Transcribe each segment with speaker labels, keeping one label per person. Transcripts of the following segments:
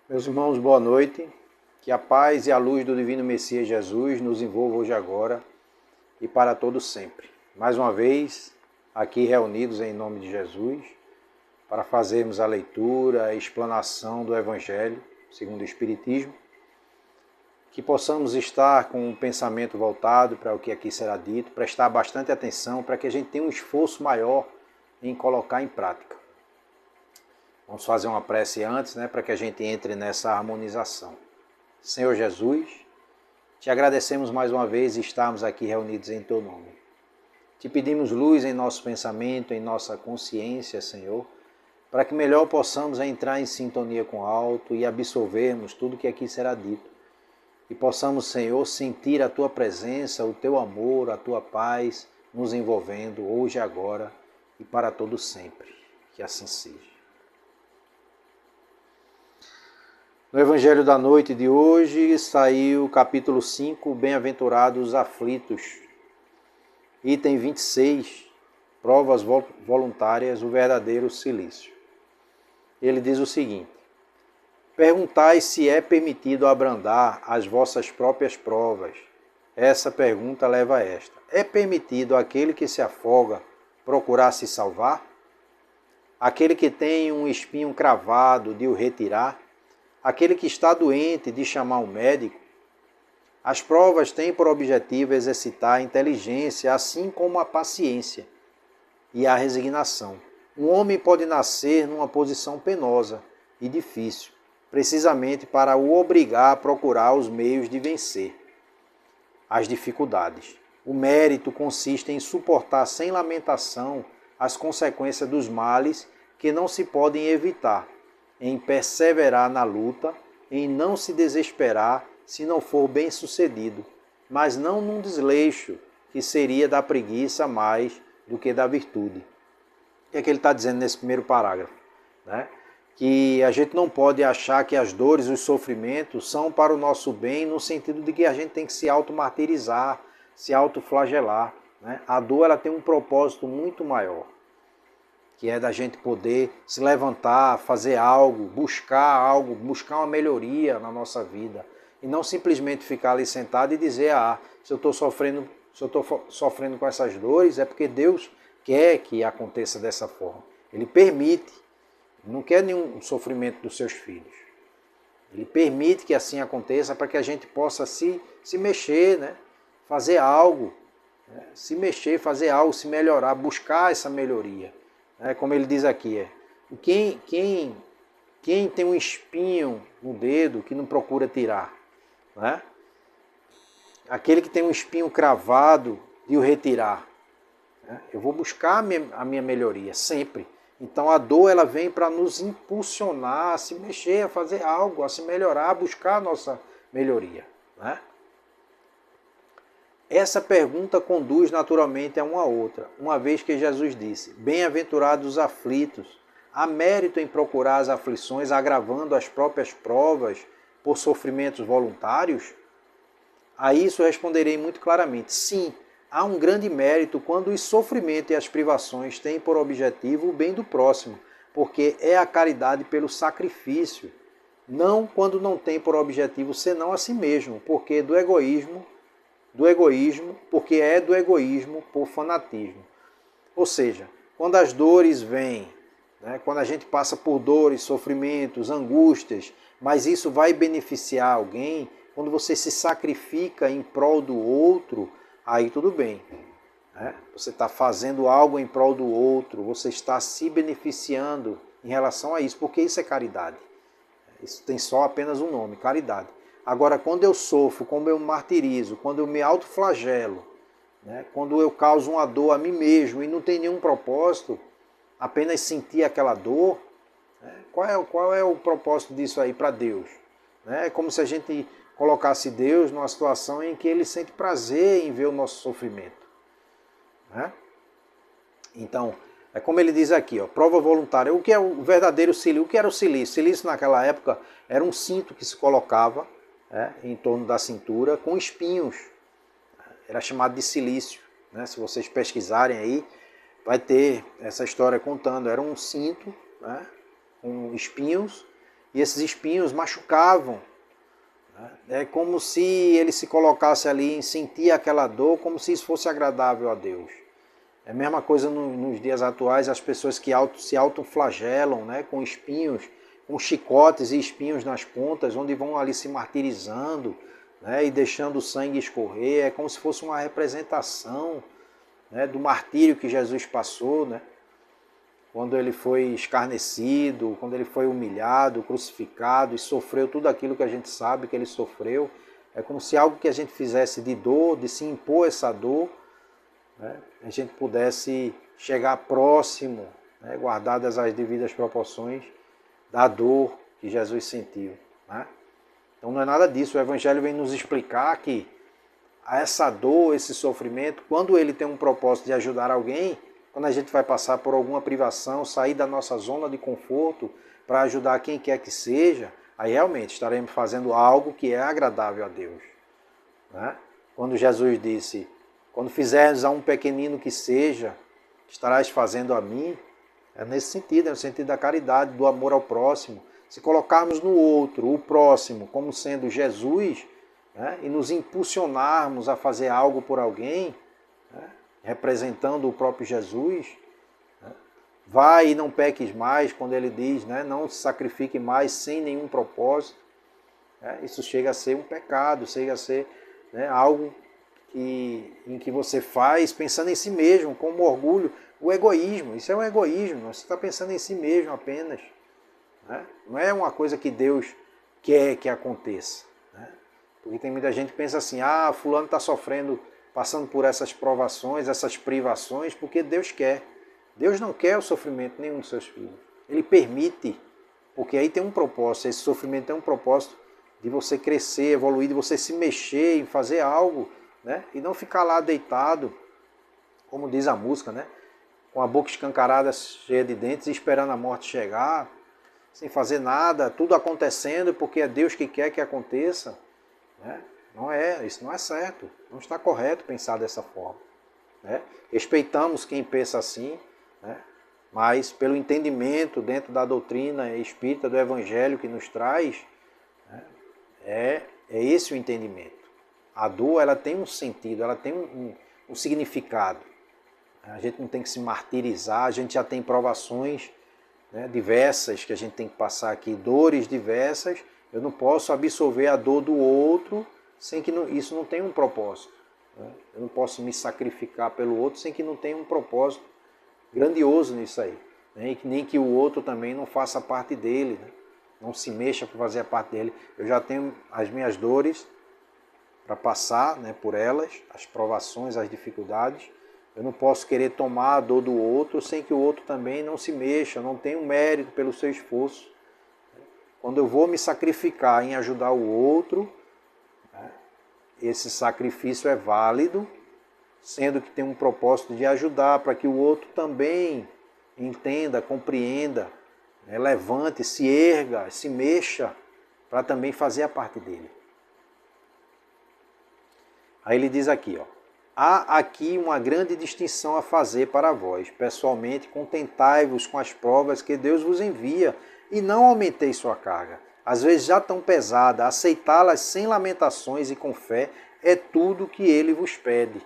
Speaker 1: Meus irmãos, boa noite. Que a paz e a luz do Divino Messias Jesus nos envolva hoje e agora e para todos sempre. Mais uma vez, aqui reunidos em nome de Jesus, para fazermos a leitura, a explanação do Evangelho segundo o Espiritismo, que possamos estar com o pensamento voltado para o que aqui será dito, prestar bastante atenção para que a gente tenha um esforço maior em colocar em prática. Vamos fazer uma prece antes, para que a gente entre nessa harmonização. Senhor Jesus, te agradecemos mais uma vez estarmos aqui reunidos em teu nome. Te pedimos luz em nosso pensamento, em nossa consciência, Senhor, para que melhor possamos entrar em sintonia com o alto e absorvermos tudo que aqui será dito. E possamos, Senhor, sentir a tua presença, o teu amor, a tua paz nos envolvendo hoje e agora e para todo sempre. Que assim seja. No Evangelho da noite de hoje saiu o capítulo 5, Bem-aventurados aflitos, item 26, provas voluntárias, o verdadeiro cilício. Ele diz o seguinte: perguntai se é permitido abrandar as vossas próprias provas. Essa pergunta leva a esta: é permitido aquele que se afoga procurar se salvar? Aquele que tem um espinho cravado de o retirar? Aquele que está doente de chamar um médico? As provas têm por objetivo exercitar a inteligência, assim como a paciência e a resignação. Um homem pode nascer numa posição penosa e difícil, precisamente para o obrigar a procurar os meios de vencer as dificuldades. O mérito consiste em suportar sem lamentação as consequências dos males que não se podem evitar, em perseverar na luta, em não se desesperar se não for bem sucedido, mas não num desleixo que seria da preguiça mais do que da virtude. O que é que ele está dizendo nesse primeiro parágrafo? Que a gente não pode achar que as dores, os sofrimentos são para o nosso bem, no sentido de que a gente tem que se automartirizar, se autoflagelar. A dor ela tem um propósito muito maior, que é da gente poder se levantar, fazer algo, buscar uma melhoria na nossa vida. E não simplesmente ficar ali sentado e dizer, se eu estou sofrendo com essas dores, é porque Deus quer que aconteça dessa forma. Ele permite, não quer nenhum sofrimento dos seus filhos. Ele permite que assim aconteça para que a gente possa se mexer, fazer algo, se mexer, fazer algo, se melhorar, buscar essa melhoria. Como ele diz aqui, quem tem um espinho no dedo que não procura tirar? Aquele que tem um espinho cravado de o retirar. Eu vou buscar a minha melhoria, sempre. Então a dor ela vem para nos impulsionar a se mexer, a fazer algo, a se melhorar, a buscar a nossa melhoria. Essa pergunta conduz naturalmente a uma outra, uma vez que Jesus disse: bem-aventurados os aflitos. Há mérito em procurar as aflições agravando as próprias provas por sofrimentos voluntários? A isso responderei muito claramente: sim, há um grande mérito quando o sofrimento e as privações têm por objetivo o bem do próximo, porque é a caridade pelo sacrifício, não quando não tem por objetivo senão a si mesmo, porque é do egoísmo por fanatismo. Ou seja, quando as dores vêm, quando a gente passa por dores, sofrimentos, angústias, mas isso vai beneficiar alguém, quando você se sacrifica em prol do outro, aí tudo bem. Você está fazendo algo em prol do outro, você está se beneficiando em relação a isso, porque isso é caridade. Isso tem só apenas um nome, caridade. Agora, quando eu sofro, quando eu martirizo, quando eu me autoflagelo, quando eu causo uma dor a mim mesmo e não tem nenhum propósito, apenas sentir aquela dor, qual é o propósito disso aí para Deus? É como se a gente colocasse Deus numa situação em que ele sente prazer em ver o nosso sofrimento. Então, é como ele diz aqui, prova voluntária. O que é o verdadeiro cilício? O que era o cilício? Cilício naquela época era um cinto que se colocava em torno da cintura com espinhos. Era chamado de cilício. Se vocês pesquisarem aí, vai ter essa história contando. Era um cinto com espinhos e esses espinhos machucavam. É como se ele se colocasse ali em sentir aquela dor, como se isso fosse agradável a Deus. É a mesma coisa nos dias atuais, as pessoas que se autoflagelam, né, com espinhos, com chicotes e espinhos nas pontas, onde vão ali se martirizando, né, e deixando o sangue escorrer. É como se fosse uma representação, né, do martírio que Jesus passou, né, quando ele foi escarnecido, quando ele foi humilhado, crucificado e sofreu tudo aquilo que a gente sabe que ele sofreu. É como se algo que a gente fizesse de dor, de se impor essa dor, né, a gente pudesse chegar próximo, né, guardadas as devidas proporções, da dor que Jesus sentiu. Né? Então não é nada disso. O Evangelho vem nos explicar que essa dor, esse sofrimento, quando ele tem um propósito de ajudar alguém, quando a gente vai passar por alguma privação, sair da nossa zona de conforto para ajudar quem quer que seja, aí realmente estaremos fazendo algo que é agradável a Deus. Né? Quando Jesus disse, quando fizeres a um pequenino que seja, estarás fazendo a mim, é nesse sentido, é no sentido da caridade, do amor ao próximo. Se colocarmos no outro, o próximo, como sendo Jesus, né, e nos impulsionarmos a fazer algo por alguém, né, representando o próprio Jesus, né, vai e não peques mais, quando ele diz, né, não se sacrifique mais sem nenhum propósito, né, isso chega a ser um pecado, chega a ser, né, algo em que você faz pensando em si mesmo, como orgulho, o egoísmo. Isso é um egoísmo, você está pensando em si mesmo apenas. Né? Não é uma coisa que Deus quer que aconteça. Né? Porque tem muita gente que pensa assim, fulano está sofrendo, passando por essas provações, essas privações, porque Deus quer. Deus não quer o sofrimento de nenhum dos seus filhos. Ele permite, porque aí tem um propósito, esse sofrimento tem um propósito de você crescer, evoluir, de você se mexer em fazer algo, né? E não ficar lá deitado, como diz a música, né? Com a boca escancarada, cheia de dentes, esperando a morte chegar, sem fazer nada, tudo acontecendo porque é Deus que quer que aconteça. Né? Não é, isso não é certo, não está correto pensar dessa forma. Né? Respeitamos quem pensa assim, né? Mas pelo entendimento dentro da doutrina espírita do Evangelho que nos traz, né? É esse o entendimento. A dor, ela tem um sentido, ela tem um significado. A gente não tem que se martirizar, a gente já tem provações, né, diversas que a gente tem que passar aqui, dores diversas. Eu não posso absorver a dor do outro sem que isso não tenha um propósito. Né? Eu não posso me sacrificar pelo outro sem que não tenha um propósito grandioso nisso aí. Né? E nem que o outro também não faça parte dele, né? Não se mexa para fazer a parte dele. Eu já tenho as minhas dores para passar, né, por elas, as provações, as dificuldades. Eu não posso querer tomar a dor do outro sem que o outro também não se mexa, não tenha um mérito pelo seu esforço. Quando eu vou me sacrificar em ajudar o outro, né, esse sacrifício é válido, sendo que tem um propósito de ajudar para que o outro também entenda, compreenda, né, levante, se erga, se mexa, para também fazer a parte dele. Aí ele diz aqui, ó, há aqui uma grande distinção a fazer para vós. Pessoalmente, contentai-vos com as provas que Deus vos envia e não aumenteis sua carga. Às vezes já tão pesada, aceitá-las sem lamentações e com fé é tudo que ele vos pede.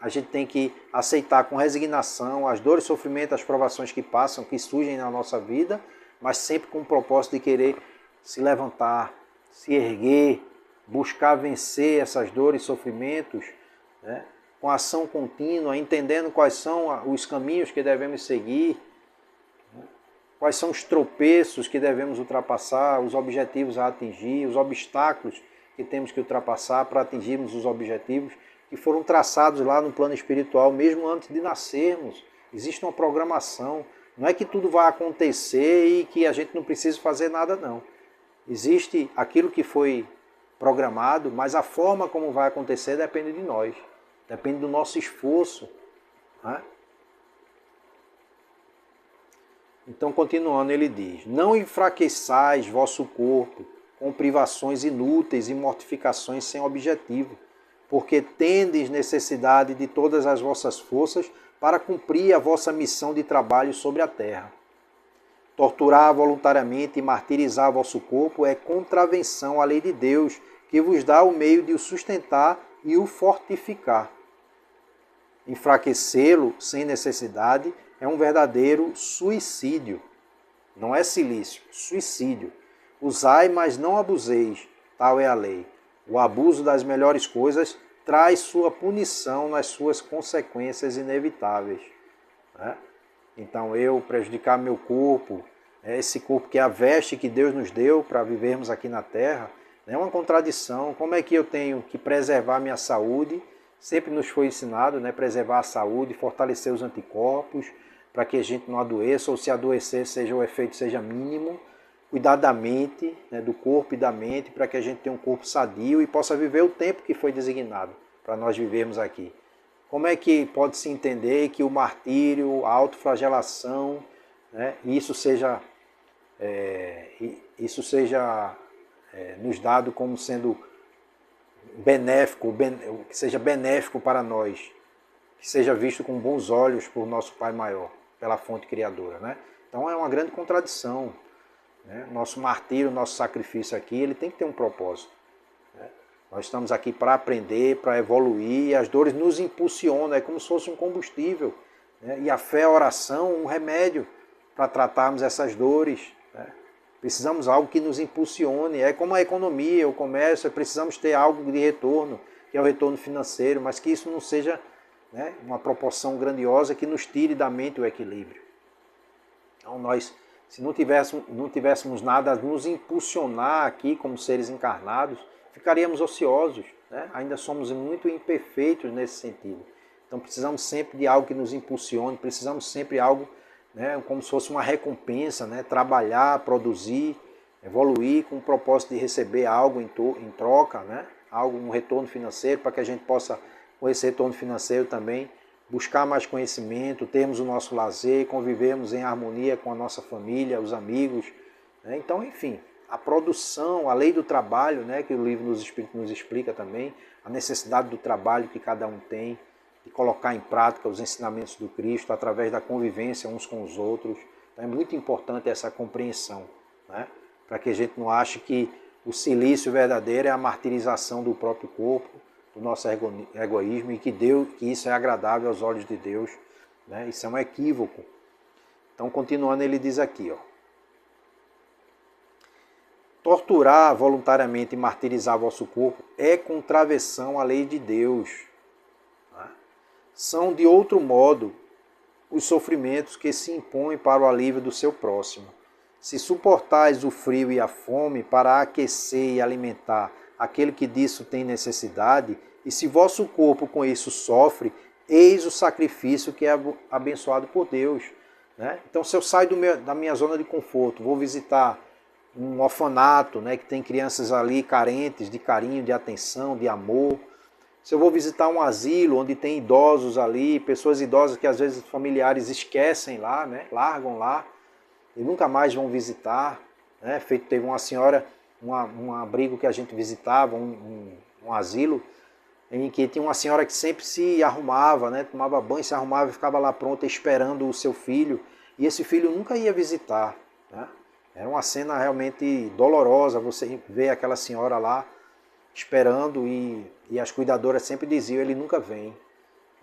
Speaker 1: A gente tem que aceitar com resignação as dores, sofrimentos, as provações que passam, que surgem na nossa vida, mas sempre com o propósito de querer se levantar, se erguer, buscar vencer essas dores e sofrimentos, né, com ação contínua, entendendo quais são os caminhos que devemos seguir, né, quais são os tropeços que devemos ultrapassar, os objetivos a atingir, os obstáculos que temos que ultrapassar para atingirmos os objetivos que foram traçados lá no plano espiritual, mesmo antes de nascermos. Existe uma programação. Não é que tudo vai acontecer e que a gente não precisa fazer nada, não. Existe aquilo que foi programado, mas a forma como vai acontecer depende de nós. Depende do nosso esforço. Né? Então, continuando, ele diz, não enfraqueçais vosso corpo com privações inúteis e mortificações sem objetivo, porque tendes necessidade de todas as vossas forças para cumprir a vossa missão de trabalho sobre a terra. Torturar voluntariamente e martirizar vosso corpo é contravenção à lei de Deus, que vos dá o meio de o sustentar e o fortificar. Enfraquecê-lo sem necessidade é um verdadeiro suicídio. Não é cilício, suicídio. Usai, mas não abuseis, tal é a lei. O abuso das melhores coisas traz sua punição nas suas consequências inevitáveis. Né? Então eu prejudicar meu corpo, esse corpo que é a veste que Deus nos deu para vivermos aqui na Terra, é uma contradição. Como é que eu tenho que preservar minha saúde? Sempre nos foi ensinado, né? Preservar a saúde, fortalecer os anticorpos, para que a gente não adoeça, ou se adoecer, o efeito seja mínimo. Cuidar da mente, né? Do corpo e da mente, para que a gente tenha um corpo sadio e possa viver o tempo que foi designado para nós vivermos aqui. Como é que pode se entender que o martírio, a autoflagelação, né? Isso seja nos dado como sendo benéfico, que seja benéfico para nós, que seja visto com bons olhos por nosso Pai maior, pela fonte criadora, né? Então é uma grande contradição, né? Nosso martírio, nosso sacrifício aqui, ele tem que ter um propósito, né? Nós estamos aqui para aprender, para evoluir, e as dores nos impulsionam, é como se fosse um combustível, né? E a fé, a oração, um remédio para tratarmos essas dores, né? Precisamos de algo que nos impulsione, é como a economia, o comércio, precisamos ter algo de retorno, que é o retorno financeiro, mas que isso não seja, né, uma proporção grandiosa que nos tire da mente o equilíbrio. Então nós, se não tivéssemos nada a nos impulsionar aqui como seres encarnados, ficaríamos ociosos, né? Ainda somos muito imperfeitos nesse sentido. Então precisamos sempre de algo que nos impulsione, precisamos sempre de algo, né, como se fosse uma recompensa, né? Trabalhar, produzir, evoluir com o propósito de receber algo em troca, né? Um retorno financeiro, para que a gente possa, com esse retorno financeiro também, buscar mais conhecimento, termos o nosso lazer, convivermos em harmonia com a nossa família, os amigos, né? Então, enfim, a produção, a lei do trabalho, né, que o livro dos Espíritos nos explica também, a necessidade do trabalho que cada um tem, de colocar em prática os ensinamentos do Cristo através da convivência uns com os outros. Então é muito importante essa compreensão, né? Para que a gente não ache que o cilício verdadeiro é a martirização do próprio corpo, do nosso egoísmo, e que isso é agradável aos olhos de Deus, né? Isso é um equívoco. Então, continuando, ele diz aqui, ó: torturar voluntariamente e martirizar vosso corpo é contravenção à lei de Deus. São, de outro modo, os sofrimentos que se impõem para o alívio do seu próximo. Se suportais o frio e a fome para aquecer e alimentar aquele que disso tem necessidade, e se vosso corpo com isso sofre, eis o sacrifício que é abençoado por Deus, né? Então, se eu saio da minha zona de conforto, vou visitar um orfanato, né, que tem crianças ali carentes de carinho, de atenção, de amor. Se eu vou visitar um asilo onde tem idosos ali, pessoas idosas que às vezes os familiares esquecem lá, né, largam lá e nunca mais vão visitar, né? Teve uma senhora, um abrigo que a gente visitava, um asilo, em que tinha uma senhora que sempre se arrumava, né, tomava banho, se arrumava e ficava lá pronta esperando o seu filho, e esse filho nunca ia visitar, né? Era uma cena realmente dolorosa, você vê aquela senhora lá esperando, e as cuidadoras sempre diziam, ele nunca vem,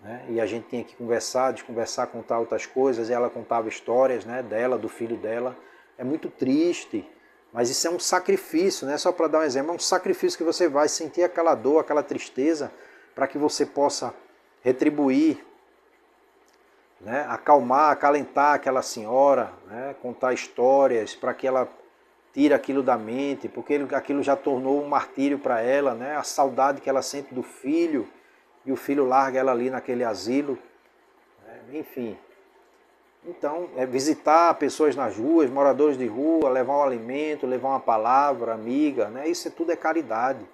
Speaker 1: né? E a gente tinha que conversar, desconversar, contar outras coisas, e ela contava histórias, né, dela, do filho dela. É muito triste, mas isso é um sacrifício, né? Só para dar um exemplo, é um sacrifício que você vai sentir aquela dor, aquela tristeza, para que você possa retribuir, né? Acalmar, acalentar aquela senhora, né? Contar histórias para que ela tire aquilo da mente, porque aquilo já tornou um martírio para ela, né? A saudade que ela sente do filho, e o filho larga ela ali naquele asilo, né? Enfim. Então, visitar pessoas nas ruas, moradores de rua, levar um alimento, levar uma palavra amiga, né? Isso tudo é caridade,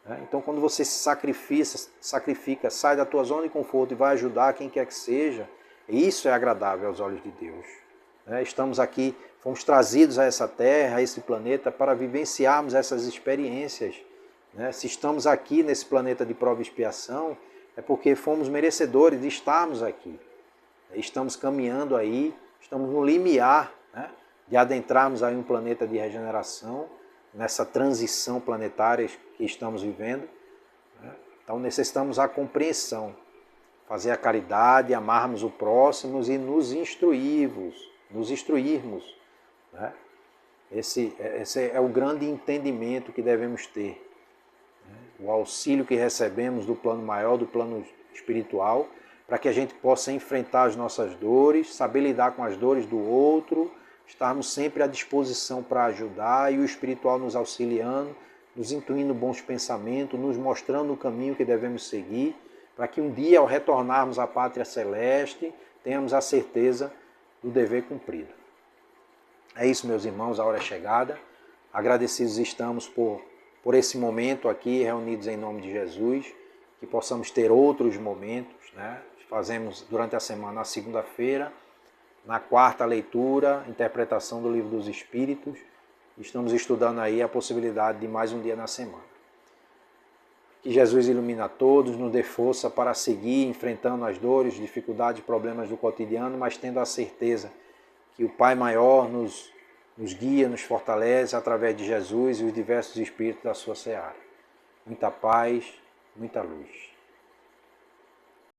Speaker 1: né? Então, quando você se sacrifica, sai da tua zona de conforto e vai ajudar quem quer que seja, isso é agradável aos olhos de Deus, né? Estamos aqui, fomos trazidos a essa terra, a esse planeta, para vivenciarmos essas experiências, né? Se estamos aqui nesse planeta de prova e expiação, é porque fomos merecedores de estarmos aqui. Estamos caminhando aí, estamos no limiar, né, de adentrarmos aí um planeta de regeneração, nessa transição planetária que estamos vivendo. Então necessitamos a compreensão, fazer a caridade, amarmos o próximo e nos instruirmos. Né? Esse é o grande entendimento que devemos ter. O auxílio que recebemos do plano maior, do plano espiritual, para que a gente possa enfrentar as nossas dores, saber lidar com as dores do outro, estarmos sempre à disposição para ajudar e o espiritual nos auxiliando, nos intuindo bons pensamentos, nos mostrando o caminho que devemos seguir, para que um dia, ao retornarmos à pátria celeste, tenhamos a certeza do dever cumprido. É isso, meus irmãos, a hora é chegada. Agradecidos estamos por esse momento aqui, reunidos em nome de Jesus, que possamos ter outros momentos, né? Fazemos durante a semana, na segunda-feira, na quarta leitura, interpretação do Livro dos Espíritos. Estamos estudando aí a possibilidade de mais um dia na semana. Que Jesus ilumine a todos, nos dê força para seguir enfrentando as dores, dificuldades, problemas do cotidiano, mas tendo a certeza que o Pai Maior nos guia, nos fortalece através de Jesus e os diversos Espíritos da sua seara. Muita paz, muita luz.